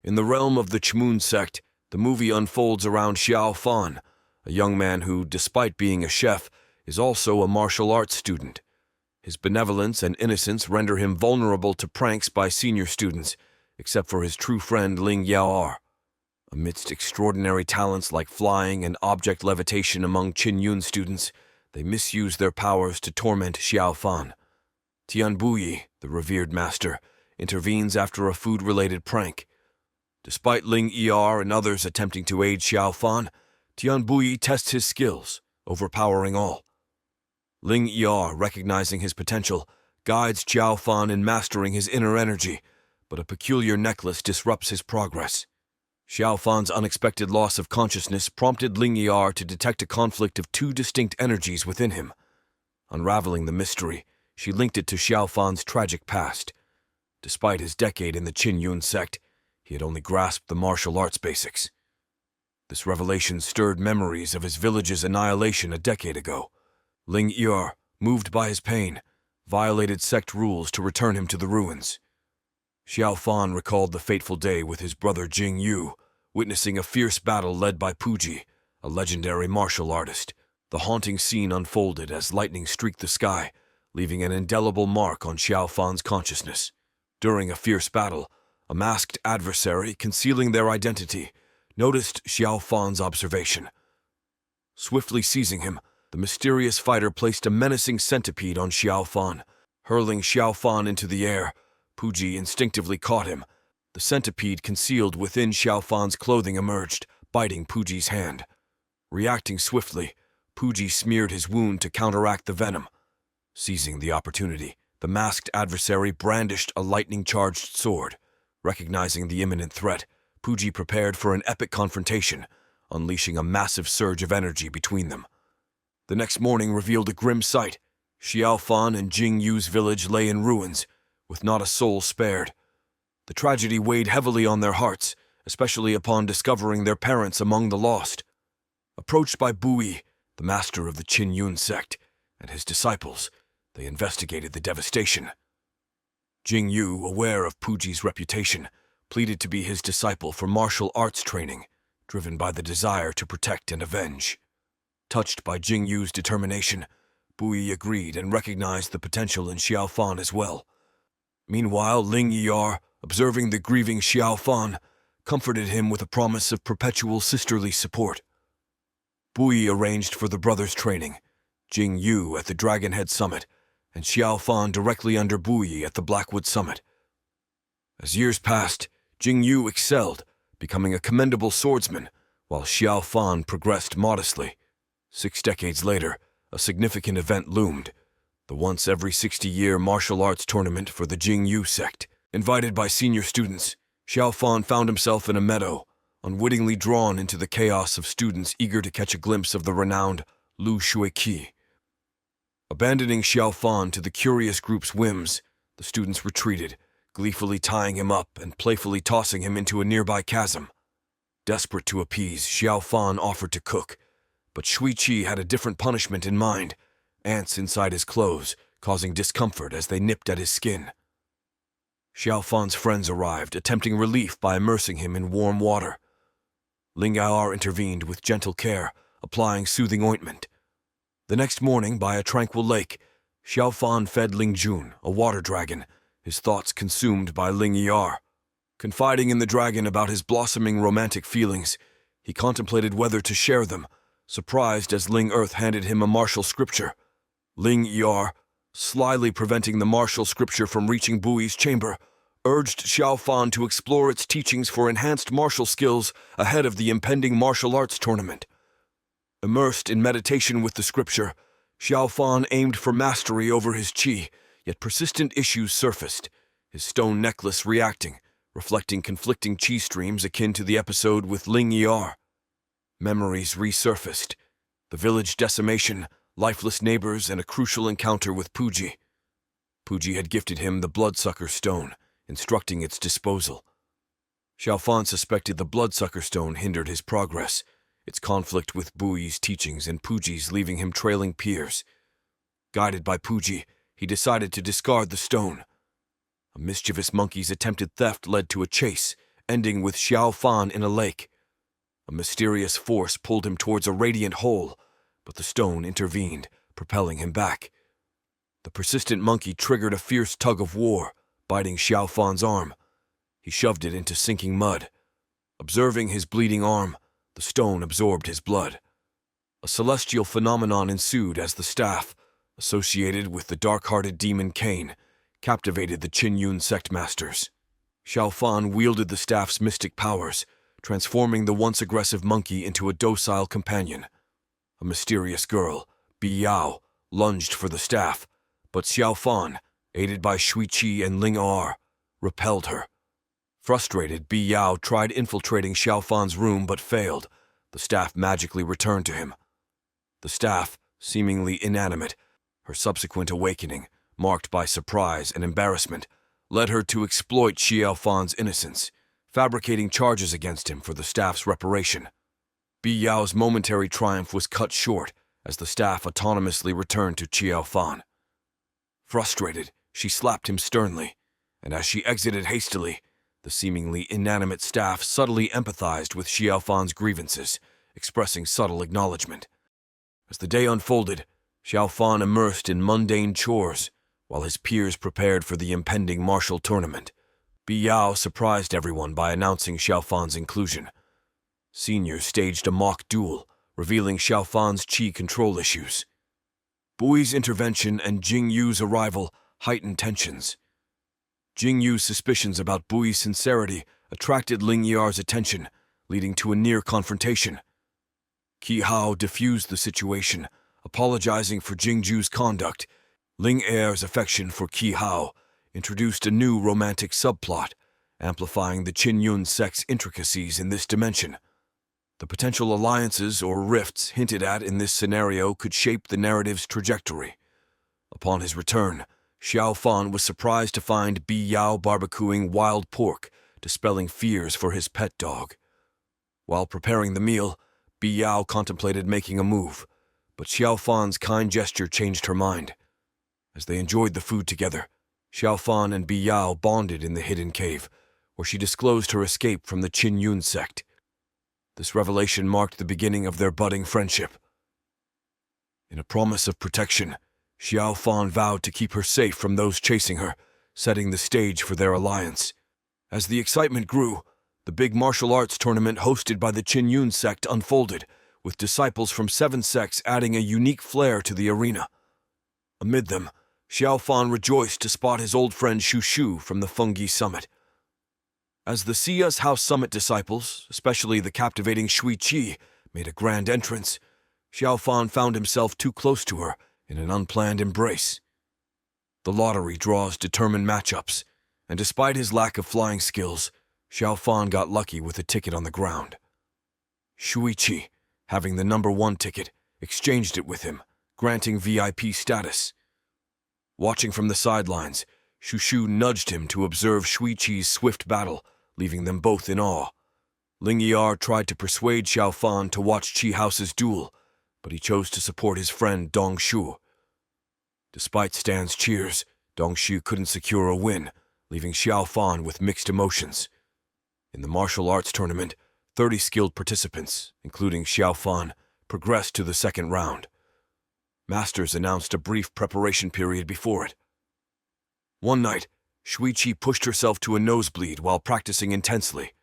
In the realm of the Chmun Sect, the movie unfolds around Xiao Fan, a young man who, despite being a chef, is also a martial arts student. His benevolence and innocence render him vulnerable to pranks by senior students, except for his true friend Ling'ER. Amidst extraordinary talents like flying and object levitation among Qinyun students, they misuse their powers to torment Xiao Fan. Tian Buyi, the revered master, intervenes after a food-related prank. Despite Ling'ER and others attempting to aid Xiao Fan, Tian Buyi tests his skills, overpowering all. Ling'ER, recognizing his potential, guides Xiao Fan in mastering his inner energy, but a peculiar necklace disrupts his progress. Xiao Fan's unexpected loss of consciousness prompted Ling'ER to detect a conflict of two distinct energies within him. Unraveling the mystery, she linked it to Xiao Fan's tragic past. Despite his decade in the Chmun Sect, he had only grasped the martial arts basics. This revelation stirred memories of his village's annihilation a decade ago. Ling'ER, moved by his pain, violated sect rules to return him to the ruins. Xiao Fan recalled the fateful day with his brother Jingyu, witnessing a fierce battle led by Puji, a legendary martial artist. The haunting scene unfolded as lightning streaked the sky, leaving an indelible mark on Xiao Fan's consciousness. During a fierce battle, a masked adversary, concealing their identity, noticed Xiao Fan's observation. Swiftly seizing him, the mysterious fighter placed a menacing centipede on Xiao Fan. Hurling Xiao Fan into the air, Puji instinctively caught him. The centipede concealed within Xiao Fan's clothing emerged, biting Puji's hand. Reacting swiftly, Puji smeared his wound to counteract the venom. Seizing the opportunity, the masked adversary brandished a lightning-charged sword. Recognizing the imminent threat, Puji prepared for an epic confrontation, unleashing a massive surge of energy between them. The next morning revealed a grim sight. Xiao Fan and Jingyu's village lay in ruins, with not a soul spared. The tragedy weighed heavily on their hearts, especially upon discovering their parents among the lost. Approached by Buyi, the master of the Chmun Sect, and his disciples, they investigated the devastation. Jingyu, aware of Puji's reputation, pleaded to be his disciple for martial arts training, driven by the desire to protect and avenge. Touched by Jingyu's determination, Buyi agreed and recognized the potential in Xiao Fan as well. Meanwhile, Ling'ER, observing the grieving Xiao Fan, comforted him with a promise of perpetual sisterly support. Buyi arranged for the brothers' training, Jingyu at the Dragonhead Summit, and Xiao Fan directly under Buyi at the Blackwood Summit. As years passed, Jingyu excelled, becoming a commendable swordsman, while Xiao Fan progressed modestly. 6 decades later, a significant event loomed. The once every 60-year martial arts tournament for the Chmun Sect. Invited by senior students, Xiao Fan found himself in a meadow, unwittingly drawn into the chaos of students eager to catch a glimpse of the renowned Lu Shuiqi. Abandoning Xiao Fan to the curious group's whims, the students retreated, gleefully tying him up and playfully tossing him into a nearby chasm. Desperate to appease, Xiao Fan offered to cook, but Shuiqi had a different punishment in mind. Ants inside his clothes, causing discomfort as they nipped at his skin. Xiao Fan's friends arrived, attempting relief by immersing him in warm water. Ling'ER intervened with gentle care, applying soothing ointment. The next morning, by a tranquil lake, Xiao Fan fed Lingjun, a water dragon, his thoughts consumed by Ling'ER. Confiding in the dragon about his blossoming romantic feelings, he contemplated whether to share them, surprised as Ling'ER handed him a martial scripture. Ling'ER, slyly preventing the martial scripture from reaching Buyi's chamber, urged Xiao Fan to explore its teachings for enhanced martial skills ahead of the impending martial arts tournament. Immersed in meditation with the scripture, Xiao Fan aimed for mastery over his qi, yet persistent issues surfaced, his stone necklace reacting, reflecting conflicting qi streams akin to the episode with Ling'ER. Memories resurfaced, the village decimation, lifeless neighbors, and a crucial encounter with Puji. Puji had gifted him the bloodsucker stone, instructing its disposal. Xiao Fan suspected the bloodsucker stone hindered his progress, its conflict with Buyi's teachings and Puji's leaving him trailing peers. Guided by Puji, he decided to discard the stone. A mischievous monkey's attempted theft led to a chase, ending with Xiao Fan in a lake. A mysterious force pulled him towards a radiant hole, but the stone intervened, propelling him back. The persistent monkey triggered a fierce tug of war, biting Xiao Fan's arm. He shoved it into sinking mud. Observing his bleeding arm, the stone absorbed his blood. A celestial phenomenon ensued as the staff, associated with the dark-hearted demon Cain, captivated the Chmun Sect masters. Xiao Fan wielded the staff's mystic powers, transforming the once aggressive monkey into a docile companion. A mysterious girl, Biyao, lunged for the staff, but Xiao Fan, aided by Shuiqi and Ling'ER, repelled her. Frustrated, Biyao tried infiltrating Xiao Fan's room but failed. The staff magically returned to him. The staff, seemingly inanimate, her subsequent awakening, marked by surprise and embarrassment, led her to exploit Xiao Fan's innocence, fabricating charges against him for the staff's reparation. Biyao's momentary triumph was cut short as the staff autonomously returned to Xiao Fan. Frustrated, she slapped him sternly, and as she exited hastily, the seemingly inanimate staff subtly empathized with Xiao Fan's grievances, expressing subtle acknowledgement. As the day unfolded, Xiao Fan immersed in mundane chores, while his peers prepared for the impending martial tournament. Biyao surprised everyone by announcing Xiao Fan's inclusion. Seniors staged a mock duel, revealing Xiao Fan's chi control issues. Buyi's intervention and Jing Yu's arrival heightened tensions. Jing Yu's suspicions about Buyi's sincerity attracted Ling'ER's attention, leading to a near confrontation. Qi Hao diffused the situation, apologizing for Jing Yu's conduct. Ling'ER's affection for Qi Hao introduced a new romantic subplot, amplifying the Chmun Sect's intricacies in this dimension. The potential alliances or rifts hinted at in this scenario could shape the narrative's trajectory. Upon his return, Xiao Fan was surprised to find Biyao barbecuing wild pork, dispelling fears for his pet dog. While preparing the meal, Biyao contemplated making a move, but Xiao Fan's kind gesture changed her mind. As they enjoyed the food together, Xiao Fan and Biyao bonded in the hidden cave, where she disclosed her escape from the Chmun Sect. This revelation marked the beginning of their budding friendship. In a promise of protection, Xiao Fan vowed to keep her safe from those chasing her, setting the stage for their alliance. As the excitement grew, the big martial arts tournament hosted by the Chmun Sect unfolded, with disciples from 7 sects adding a unique flair to the arena. Amid them, Xiao Fan rejoiced to spot his old friend Shu Shu from the Fungi Summit. As the Sia's House Summit disciples, especially the captivating Shuiqi, made a grand entrance, Xiao Fan found himself too close to her in an unplanned embrace. The lottery draws determined matchups, and despite his lack of flying skills, Xiao Fan got lucky with a ticket on the ground. Shuiqi, having the number 1 ticket, exchanged it with him, granting VIP status. Watching from the sidelines, Shu Shu nudged him to observe Shuiqi's swift battle, leaving them both in awe. Ling'ER tried to persuade Xiao Fan to watch Qi House's duel, but he chose to support his friend Dong Shu. Despite Stan's cheers, Dong Shu couldn't secure a win, leaving Xiao Fan with mixed emotions. In the martial arts tournament, 30 skilled participants, including Xiao Fan, progressed to the second round. Masters announced a brief preparation period before it. One night, Shuiqi pushed herself to a nosebleed while practicing intensely.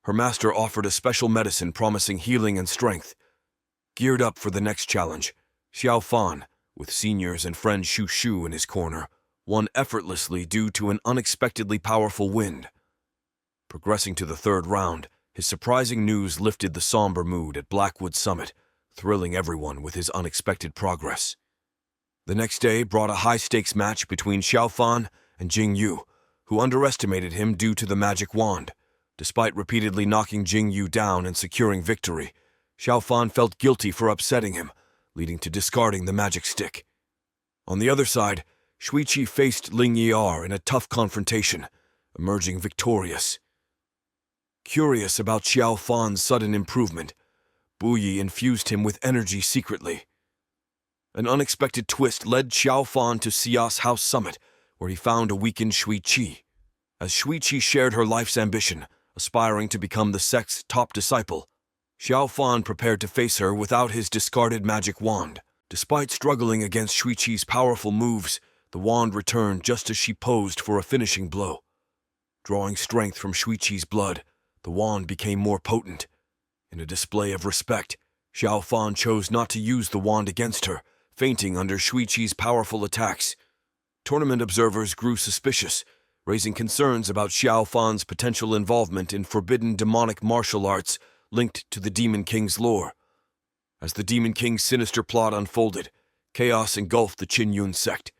Her master offered a special medicine promising healing and strength. Geared up for the next challenge, Xiao Fan, with seniors and friend Shu Shu in his corner, won effortlessly due to an unexpectedly powerful wind. Progressing to the third round, his surprising news lifted the somber mood at Blackwood Summit, thrilling everyone with his unexpected progress. The next day brought a high-stakes match between Xiao Fan and Jing Yu, who underestimated him due to the magic wand. Despite repeatedly knocking Jing Yu down and securing victory, Xiao Fan felt guilty for upsetting him, leading to discarding the magic stick. On the other side, Shuiqi faced Ling'ER in a tough confrontation, emerging victorious. Curious about Xiao Fan's sudden improvement, Buyi infused him with energy secretly. An unexpected twist led Xiao Fan to Sia's House Summit, where he found a weakened Shuiqi. As Shuiqi shared her life's ambition, aspiring to become the sect's top disciple. Xiao Fan prepared to face her without his discarded magic wand. Despite struggling against Shuiqi's powerful moves, the wand returned just as she posed for a finishing blow. Drawing strength from Shuiqi's blood, the wand became more potent. In a display of respect, Xiao Fan chose not to use the wand against her, fainting under Shuiqi's powerful attacks. Tournament observers grew suspicious, raising concerns about Xiao Fan's potential involvement in forbidden demonic martial arts linked to the Demon King's lore. As the Demon King's sinister plot unfolded, chaos engulfed the Chmun Sect.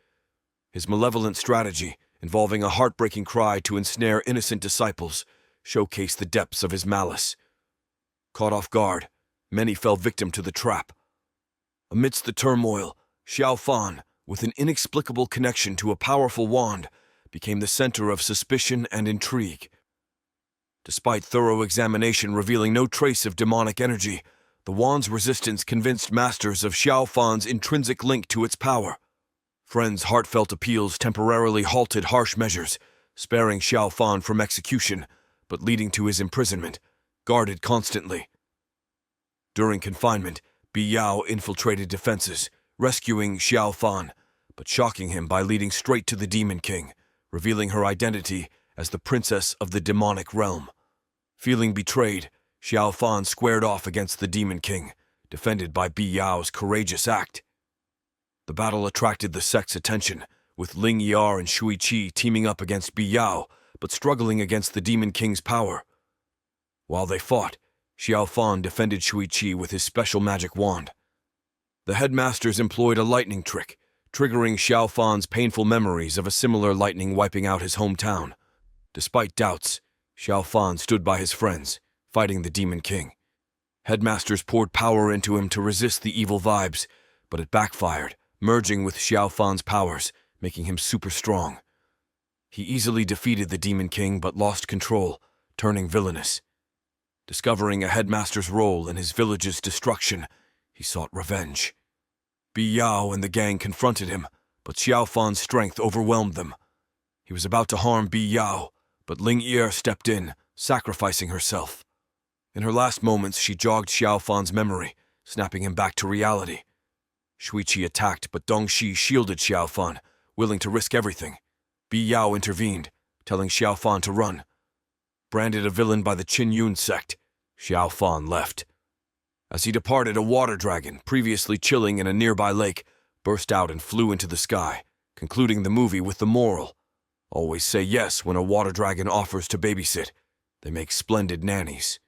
His malevolent strategy, involving a heartbreaking cry to ensnare innocent disciples, showcased the depths of his malice. Caught off guard, many fell victim to the trap. Amidst the turmoil, Xiao Fan, with an inexplicable connection to a powerful wand, became the center of suspicion and intrigue. Despite thorough examination revealing no trace of demonic energy, the wand's resistance convinced masters of Xiao Fan's intrinsic link to its power. Friends' heartfelt appeals temporarily halted harsh measures, sparing Xiao Fan from execution, but leading to his imprisonment, guarded constantly. During confinement, Biyao infiltrated defenses, rescuing Xiao Fan, but shocking him by leading straight to the Demon King, revealing her identity as the princess of the demonic realm. Feeling betrayed, Xiao Fan squared off against the Demon King, defended by Biyao's courageous act. The battle attracted the sect's attention, with Ling'ER and Shuiqi teaming up against Biyao, but struggling against the Demon King's power. While they fought, Xiao Fan defended Shuiqi with his special magic wand. The headmasters employed a lightning trick, triggering Xiao Fan's painful memories of a similar lightning wiping out his hometown. Despite doubts, Xiao Fan stood by his friends, fighting the Demon King. Headmasters poured power into him to resist the evil vibes, but it backfired, merging with Xiao Fan's powers, making him super strong. He easily defeated the Demon King but lost control, turning villainous. Discovering a headmaster's role in his village's destruction, he sought revenge. Biyao and the gang confronted him, but Xiao Fan's strength overwhelmed them. He was about to harm Biyao, but Ling'ER stepped in, sacrificing herself. In her last moments, she jogged Xiao Fan's memory, snapping him back to reality. Shuiqi attacked, but Dongxi shielded Xiao Fan, willing to risk everything. Biyao intervened, telling Xiao Fan to run. Branded a villain by the Chmun Sect, Xiao Fan left. As he departed, a water dragon, previously chilling in a nearby lake, burst out and flew into the sky, concluding the movie with the moral: always say yes when a water dragon offers to babysit. They make splendid nannies.